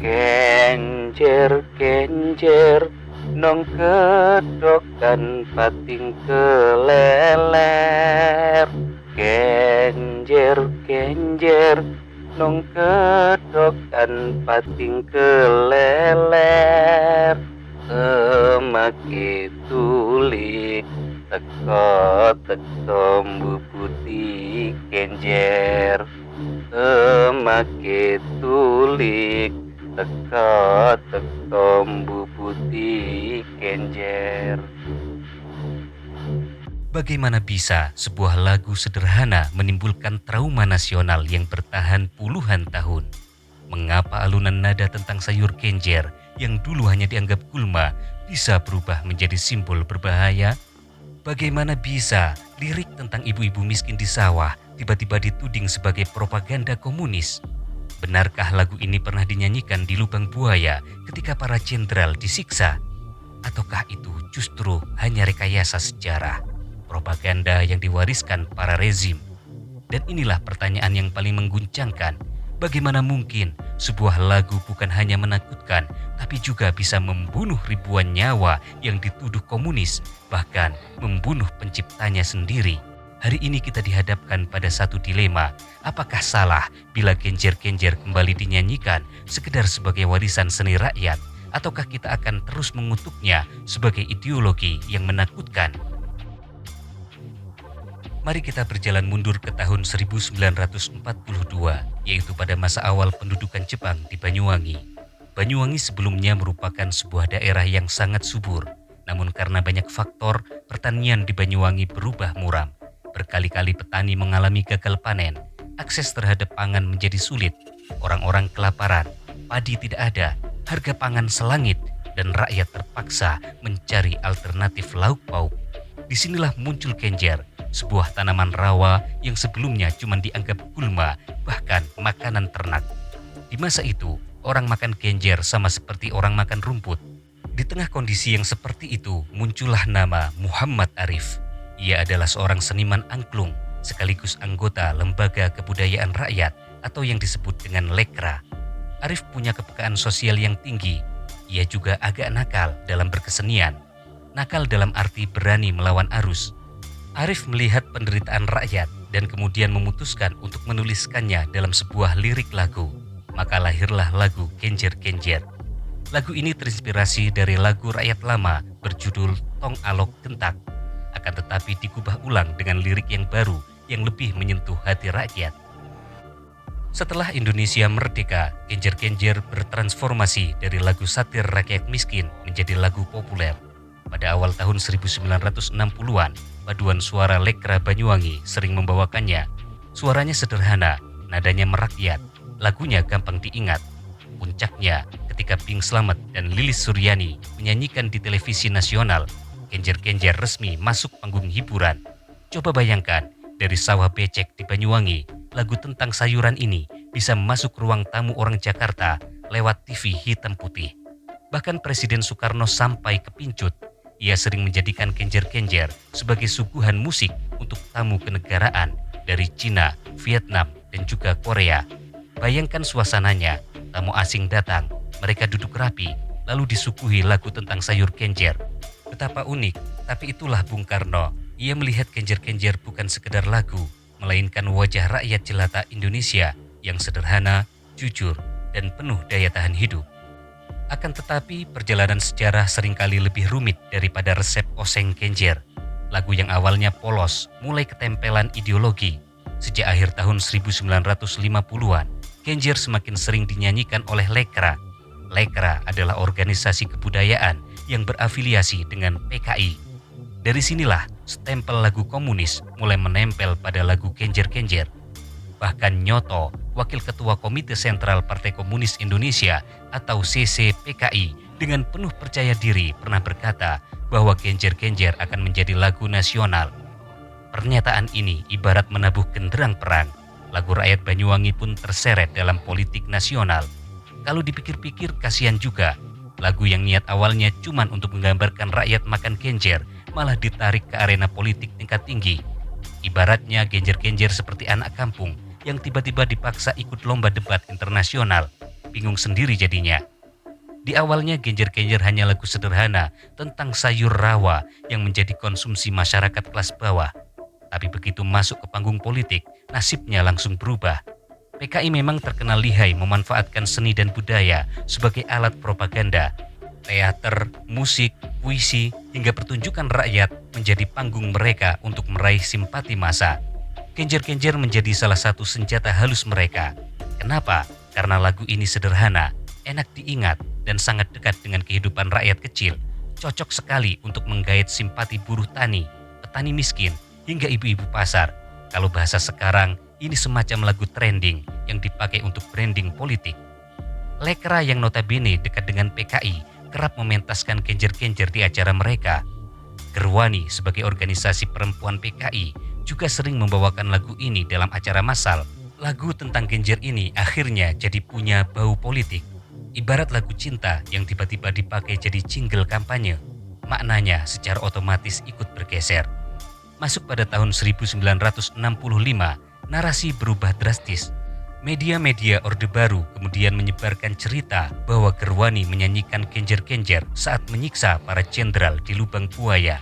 Kenjer, kenjer, nong kedokan pating keleler. Kenjer, kenjer, nong kedokan pating keleler. Emake tulik teko teko mbu putih kenjer. Emake tulik teko mbu putih kenjer. Bagaimana bisa sebuah lagu sederhana menimbulkan trauma nasional yang bertahan puluhan tahun? Mengapa alunan nada tentang sayur kenjer yang dulu hanya dianggap gulma bisa berubah menjadi simbol berbahaya? Bagaimana bisa lirik tentang ibu-ibu miskin di sawah tiba-tiba dituding sebagai propaganda komunis? Benarkah lagu ini pernah dinyanyikan di lubang buaya ketika para jenderal disiksa? Ataukah itu justru hanya rekayasa sejarah, propaganda yang diwariskan para rezim? Dan inilah pertanyaan yang paling mengguncangkan. Bagaimana mungkin sebuah lagu bukan hanya menakutkan, tapi juga bisa membunuh ribuan nyawa yang dituduh komunis, bahkan membunuh penciptanya sendiri? Hari ini kita dihadapkan pada satu dilema. Apakah salah bila kenjer-kenjer kembali dinyanyikan sekedar sebagai warisan seni rakyat? Ataukah kita akan terus mengutuknya sebagai ideologi yang menakutkan? Mari kita berjalan mundur ke tahun 1942, yaitu pada masa awal pendudukan Jepang di Banyuwangi. Banyuwangi sebelumnya merupakan sebuah daerah yang sangat subur, namun karena banyak faktor, pertanian di Banyuwangi berubah muram. Berkali-kali petani mengalami gagal panen, akses terhadap pangan menjadi sulit, orang-orang kelaparan, padi tidak ada, harga pangan selangit, dan rakyat terpaksa mencari alternatif lauk pauk. Disinilah muncul kenjer, sebuah tanaman rawa yang sebelumnya cuma dianggap gulma, bahkan makanan ternak. Di masa itu, orang makan kenjer sama seperti orang makan rumput. Di tengah kondisi yang seperti itu, muncullah nama Muhammad Arif. Ia adalah seorang seniman angklung, sekaligus anggota Lembaga Kebudayaan Rakyat atau yang disebut dengan Lekra. Arif punya kepekaan sosial yang tinggi. Ia juga agak nakal dalam berkesenian. Nakal dalam arti berani melawan arus. Arif melihat penderitaan rakyat dan kemudian memutuskan untuk menuliskannya dalam sebuah lirik lagu. Maka lahirlah lagu Kenjer-Kenjer. Lagu ini terinspirasi dari lagu rakyat lama berjudul Tong Alok Gentak. Akan tetapi digubah ulang dengan lirik yang baru yang lebih menyentuh hati rakyat. Setelah Indonesia merdeka, Kenjer-Kenjer bertransformasi dari lagu satir rakyat miskin menjadi lagu populer. Pada awal tahun 1960-an, paduan suara Lekra Banyuwangi sering membawakannya. Suaranya sederhana, nadanya merakyat, lagunya gampang diingat. Puncaknya ketika Bing Slamet dan Lilis Suryani menyanyikan di televisi nasional, Kenjer-Kenjer resmi masuk panggung hiburan. Coba bayangkan, dari sawah becek di Banyuwangi, lagu tentang sayuran ini bisa masuk ruang tamu orang Jakarta lewat TV hitam putih. Bahkan Presiden Soekarno sampai kepincut. Ia sering menjadikan Kenjer-Kenjer sebagai suguhan musik untuk tamu kenegaraan dari Cina, Vietnam, dan juga Korea. Bayangkan suasananya, tamu asing datang, mereka duduk rapi, lalu disuguhi lagu tentang sayur kenjer. Betapa unik, tapi itulah Bung Karno. Ia melihat Kenjer-Kenjer bukan sekedar lagu, melainkan wajah rakyat jelata Indonesia yang sederhana, jujur, dan penuh daya tahan hidup. Akan tetapi perjalanan sejarah seringkali lebih rumit daripada resep oseng kenjer. Lagu yang awalnya polos mulai ketempelan ideologi. Sejak akhir tahun 1950-an, kenjer semakin sering dinyanyikan oleh Lekra. Lekra adalah organisasi kebudayaan yang berafiliasi dengan PKI. Dari sinilah stempel lagu komunis mulai menempel pada lagu Kenjer-Kenjer. Bahkan Nyoto, Wakil Ketua Komite Sentral Partai Komunis Indonesia atau CCPKI, dengan penuh percaya diri pernah berkata bahwa Kenjer-Kenjer akan menjadi lagu nasional. Pernyataan ini ibarat menabuh genderang perang. Lagu rakyat Banyuwangi pun terseret dalam politik nasional. Kalau dipikir-pikir kasihan juga, lagu yang niat awalnya cuma untuk menggambarkan rakyat makan kenjer malah ditarik ke arena politik tingkat tinggi. Ibaratnya Kenjer-Kenjer seperti anak kampung yang tiba-tiba dipaksa ikut lomba debat internasional. bingung sendiri jadinya. Di awalnya Genjer-Genjer hanya lagu sederhana tentang sayur rawa yang menjadi konsumsi masyarakat kelas bawah. Tapi begitu masuk ke panggung politik, nasibnya langsung berubah. PKI memang terkenal lihai memanfaatkan seni dan budaya sebagai alat propaganda. Teater, musik, puisi, hingga pertunjukan rakyat menjadi panggung mereka untuk meraih simpati massa. Genjer-Genjer menjadi salah satu senjata halus mereka. Kenapa? Karena lagu ini sederhana, enak diingat, dan sangat dekat dengan kehidupan rakyat kecil. Cocok sekali untuk menggait simpati buruh tani, petani miskin, hingga ibu-ibu pasar. Kalau bahasa sekarang, ini semacam lagu trending yang dipakai untuk branding politik. Lekra yang notabene dekat dengan PKI kerap mementaskan Genjer-Genjer di acara mereka. Gerwani sebagai organisasi perempuan PKI juga sering membawakan lagu ini dalam acara massal. Lagu tentang Genjer ini akhirnya jadi punya bau politik. Ibarat lagu cinta yang tiba-tiba dipakai jadi jingle kampanye. Maknanya secara otomatis ikut bergeser. Masuk pada tahun 1965, narasi berubah drastis. Media-media Orde Baru kemudian menyebarkan cerita bahwa Gerwani menyanyikan Genjer-Genjer saat menyiksa para jenderal di lubang buaya.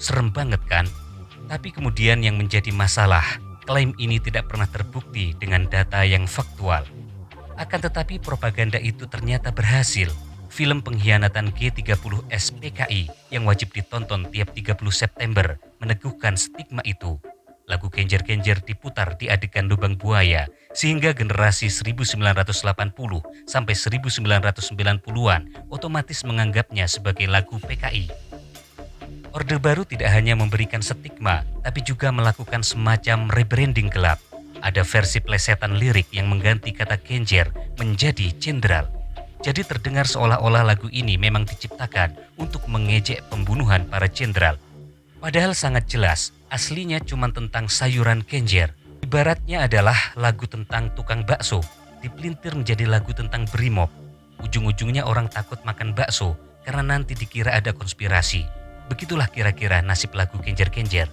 Serem banget kan? Tapi kemudian yang menjadi masalah, klaim ini tidak pernah terbukti dengan data yang faktual. Akan tetapi propaganda itu ternyata berhasil. Film pengkhianatan G30S PKI yang wajib ditonton tiap 30 September meneguhkan stigma itu. Lagu Genjer-Genjer diputar di adegan lubang buaya sehingga generasi 1980 sampai 1990-an otomatis menganggapnya sebagai lagu PKI. Orde Baru tidak hanya memberikan stigma, tapi juga melakukan semacam rebranding gelap. Ada versi plesetan lirik yang mengganti kata Genjer menjadi jenderal. Jadi terdengar seolah-olah lagu ini memang diciptakan untuk mengejek pembunuhan para jenderal. Padahal sangat jelas, aslinya cuma tentang sayuran Genjer. Ibaratnya adalah lagu tentang tukang bakso, dipelintir menjadi lagu tentang brimob. Ujung-ujungnya orang takut makan bakso karena nanti dikira ada konspirasi. Begitulah kira-kira nasib lagu Genjer-Genjer.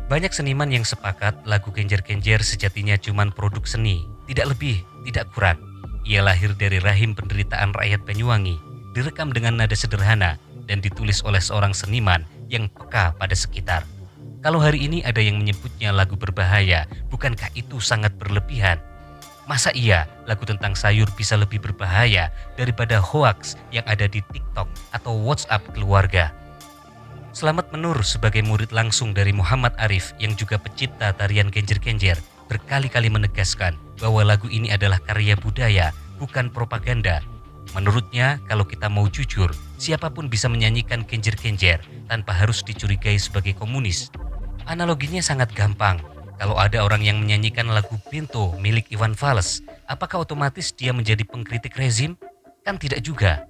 Banyak seniman yang sepakat lagu Genjer-Genjer sejatinya cuma produk seni, tidak lebih, tidak kurang. Ia lahir dari rahim penderitaan rakyat Banyuwangi, direkam dengan nada sederhana dan ditulis oleh seorang seniman yang peka pada sekitar. Kalau hari ini ada yang menyebutnya lagu berbahaya, bukankah itu sangat berlebihan? Masa iya lagu tentang sayur bisa lebih berbahaya daripada hoaks yang ada di TikTok atau WhatsApp keluarga? Selamat Menur sebagai murid langsung dari Muhammad Arif yang juga pencipta tarian Genjer-Genjer berkali-kali menegaskan bahwa lagu ini adalah karya budaya, bukan propaganda. Menurutnya, kalau kita mau jujur, siapapun bisa menyanyikan Genjer-Genjer tanpa harus dicurigai sebagai komunis. Analoginya sangat gampang. Kalau ada orang yang menyanyikan lagu Bento milik Iwan Fals, apakah otomatis dia menjadi pengkritik rezim? Kan tidak juga.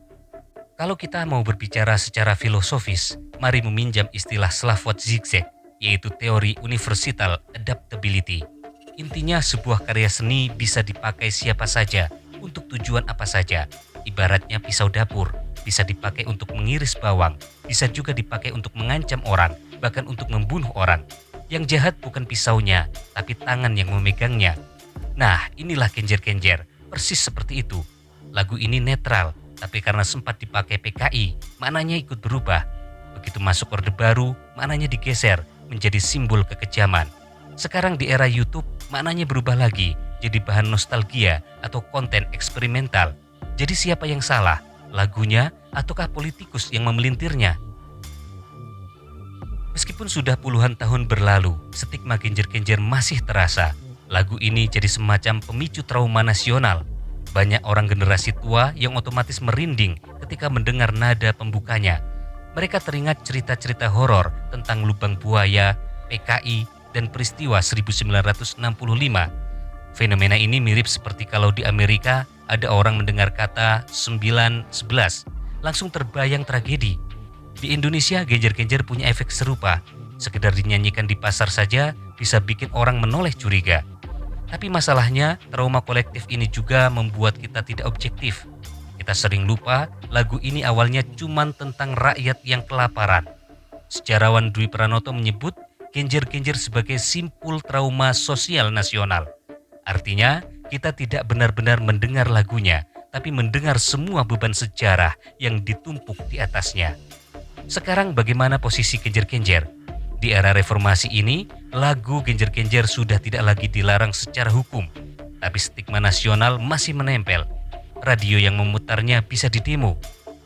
Kalau kita mau berbicara secara filosofis, mari meminjam istilah Slavoj Žižek, yaitu teori universal adaptability. Intinya sebuah karya seni bisa dipakai siapa saja, untuk tujuan apa saja. Ibaratnya pisau dapur, bisa dipakai untuk mengiris bawang, bisa juga dipakai untuk mengancam orang, bahkan untuk membunuh orang. Yang jahat bukan pisaunya, tapi tangan yang memegangnya. Nah, inilah Genjer-Genjer, persis seperti itu. Lagu ini netral, tapi karena sempat dipakai PKI, maknanya ikut berubah. Begitu masuk Orde Baru, maknanya digeser menjadi simbol kekejaman. Sekarang di era YouTube, maknanya berubah lagi, jadi bahan nostalgia atau konten eksperimental. Jadi siapa yang salah? Lagunya ataukah politikus yang memelintirnya? Meskipun sudah puluhan tahun berlalu, stigma Genjer-Genjer masih terasa. Lagu ini jadi semacam pemicu trauma nasional. Banyak orang generasi tua yang otomatis merinding ketika mendengar nada pembukanya. Mereka teringat cerita-cerita horor tentang lubang buaya, PKI, dan peristiwa 1965. Fenomena ini mirip seperti kalau di Amerika ada orang mendengar kata 9/11, langsung terbayang tragedi. Di Indonesia, Genjer-Genjer punya efek serupa. Sekedar dinyanyikan di pasar saja bisa bikin orang menoleh curiga. Tapi masalahnya, trauma kolektif ini juga membuat kita tidak objektif. Kita sering lupa lagu ini awalnya cuma tentang rakyat yang kelaparan. Sejarawan Dwi Pranoto menyebut Genjer-Genjer sebagai simpul trauma sosial nasional. Artinya, kita tidak benar-benar mendengar lagunya, tapi mendengar semua beban sejarah yang ditumpuk di atasnya. Sekarang bagaimana posisi Genjer-Genjer? Di era reformasi ini, lagu Genjer-Genjer sudah tidak lagi dilarang secara hukum, tapi stigma nasional masih menempel. Radio yang memutarnya bisa didemo,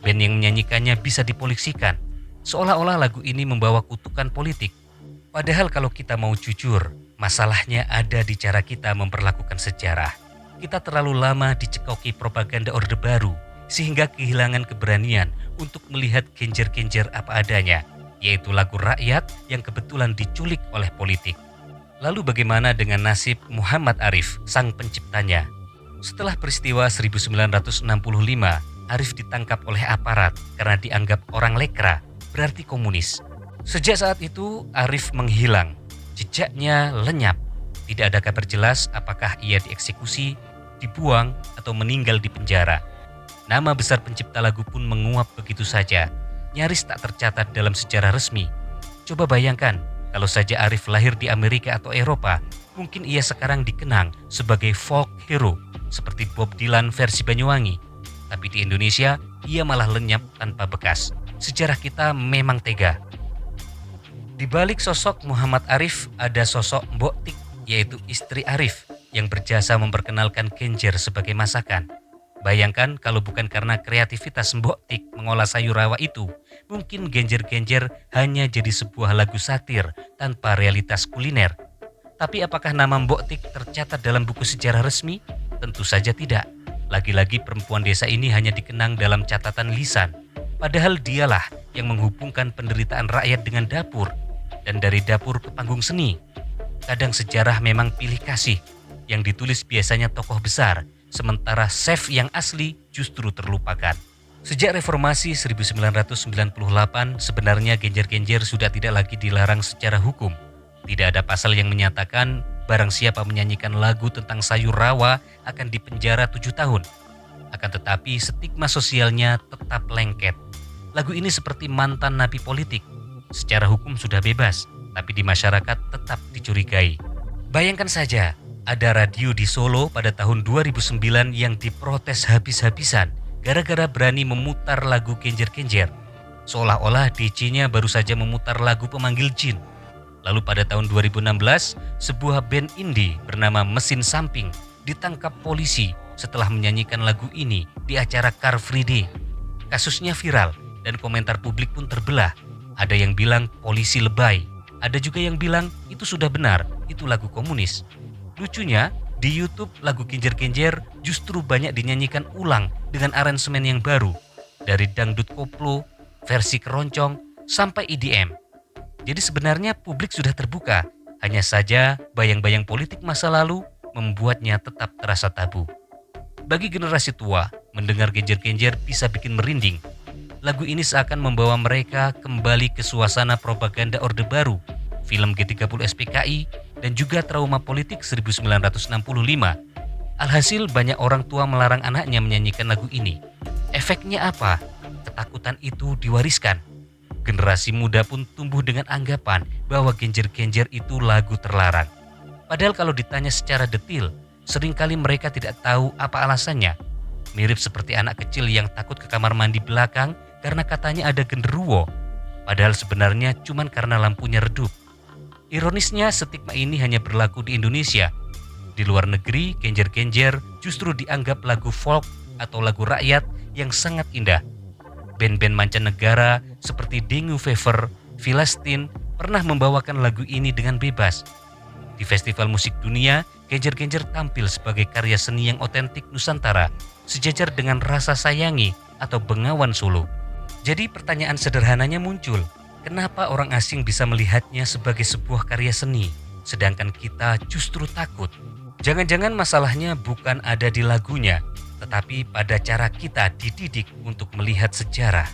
band yang menyanyikannya bisa dipolisikan. Seolah-olah lagu ini membawa kutukan politik. Padahal kalau kita mau jujur, masalahnya ada di cara kita memperlakukan sejarah. Kita terlalu lama dicekoki propaganda Orde Baru, sehingga kehilangan keberanian untuk melihat Genjer-Genjer apa adanya, yaitu lagu rakyat yang kebetulan diculik oleh politik. Lalu bagaimana dengan nasib Muhammad Arif, sang penciptanya? Setelah peristiwa 1965, Arif ditangkap oleh aparat karena dianggap orang lekra, berarti komunis. Sejak saat itu, Arif menghilang. Jejaknya lenyap. Tidak ada kabar jelas apakah ia dieksekusi, dibuang, atau meninggal di penjara. Nama besar pencipta lagu pun menguap begitu saja, nyaris tak tercatat dalam sejarah resmi. Coba bayangkan, kalau saja Arif lahir di Amerika atau Eropa, mungkin ia sekarang dikenang sebagai folk hero, seperti Bob Dylan versi Banyuwangi. Tapi di Indonesia, ia malah lenyap tanpa bekas. Sejarah kita memang tega. Di balik sosok Muhammad Arif ada sosok Mbok Tik, yaitu istri Arif, yang berjasa memperkenalkan Genjer sebagai masakan. Bayangkan kalau bukan karena kreativitas Mbok Tik mengolah sayur rawa itu, mungkin Genjer-Genjer hanya jadi sebuah lagu satir tanpa realitas kuliner. Tapi apakah nama Mbok Tik tercatat dalam buku sejarah resmi? Tentu saja tidak. Lagi-lagi perempuan desa ini hanya dikenang dalam catatan lisan. Padahal dialah yang menghubungkan penderitaan rakyat dengan dapur, dan dari dapur ke panggung seni. Kadang sejarah memang pilih kasih, yang ditulis biasanya tokoh besar, sementara chef yang asli justru terlupakan. Sejak reformasi 1998, sebenarnya Genjer-Genjer sudah tidak lagi dilarang secara hukum. Tidak ada pasal yang menyatakan barang siapa menyanyikan lagu tentang sayur rawa akan dipenjara 7 tahun. Akan tetapi stigma sosialnya tetap lengket. Lagu ini seperti mantan napi politik. Secara hukum sudah bebas, tapi di masyarakat tetap dicurigai. Bayangkan saja, ada radio di Solo pada tahun 2009 yang diprotes habis-habisan gara-gara berani memutar lagu Genjer-Genjer. Seolah-olah DJ-nya baru saja memutar lagu pemanggil jin. Lalu pada tahun 2016, sebuah band indie bernama Mesin Samping ditangkap polisi setelah menyanyikan lagu ini di acara Car Free Day. Kasusnya viral dan komentar publik pun terbelah. Ada yang bilang polisi lebay, ada juga yang bilang itu sudah benar, itu lagu komunis. Lucunya, di YouTube lagu Genjer-Genjer justru banyak dinyanyikan ulang dengan aransemen yang baru, dari dangdut koplo, versi keroncong, sampai EDM. Jadi sebenarnya publik sudah terbuka, hanya saja bayang-bayang politik masa lalu membuatnya tetap terasa tabu. Bagi generasi tua, mendengar Genjer-Genjer bisa bikin merinding. Lagu ini seakan membawa mereka kembali ke suasana propaganda Orde Baru, film G30 SPKI, dan juga trauma politik 1965. Alhasil banyak orang tua melarang anaknya menyanyikan lagu ini. Efeknya apa? Ketakutan itu diwariskan. Generasi muda pun tumbuh dengan anggapan bahwa Genjer-Genjer itu lagu terlarang. Padahal kalau ditanya secara detil, seringkali mereka tidak tahu apa alasannya. Mirip seperti anak kecil yang takut ke kamar mandi belakang karena katanya ada genderuwo. Padahal sebenarnya cuma karena lampunya redup. Ironisnya stigma ini hanya berlaku di Indonesia. Di luar negeri, Genjer-Genjer justru dianggap lagu folk atau lagu rakyat yang sangat indah. Band-band mancanegara seperti Dingo Fever, Filastin pernah membawakan lagu ini dengan bebas. Di festival musik dunia, Genjer-Genjer tampil sebagai karya seni yang otentik Nusantara, sejajar dengan Rasa Sayangi atau Bengawan Solo. Jadi pertanyaan sederhananya muncul. Kenapa orang asing bisa melihatnya sebagai sebuah karya seni, sedangkan kita justru takut? Jangan-jangan masalahnya bukan ada di lagunya, tetapi pada cara kita dididik untuk melihat sejarah.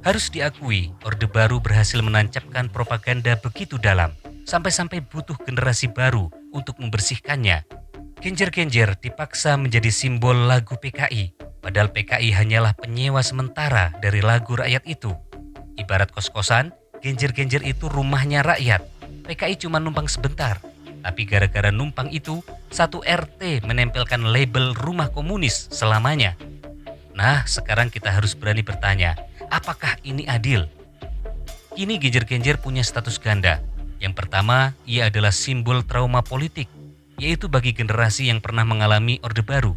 Harus diakui, Orde Baru berhasil menancapkan propaganda begitu dalam, sampai-sampai butuh generasi baru untuk membersihkannya. Genjer-Genjer dipaksa menjadi simbol lagu PKI, padahal PKI hanyalah penyewa sementara dari lagu rakyat itu. Ibarat kos-kosan, Genjer-Genjer itu rumahnya rakyat. PKI cuma numpang sebentar. Tapi gara-gara numpang itu, satu RT menempelkan label rumah komunis selamanya. Nah, sekarang kita harus berani bertanya, apakah ini adil? Kini Genjer-Genjer punya status ganda. Yang pertama, ia adalah simbol trauma politik, yaitu bagi generasi yang pernah mengalami Orde Baru.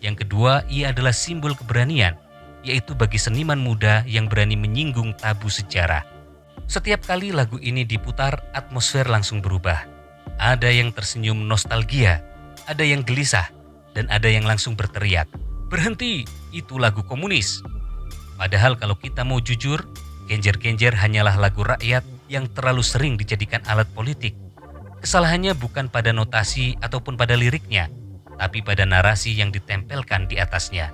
Yang kedua, ia adalah simbol keberanian, yaitu bagi seniman muda yang berani menyinggung tabu sejarah. Setiap kali lagu ini diputar, atmosfer langsung berubah. Ada yang tersenyum nostalgia, ada yang gelisah, dan ada yang langsung berteriak, "Berhenti, itu lagu komunis." Padahal kalau kita mau jujur, Genjer-Genjer hanyalah lagu rakyat yang terlalu sering dijadikan alat politik. Kesalahannya bukan pada notasi ataupun pada liriknya, tapi pada narasi yang ditempelkan di atasnya.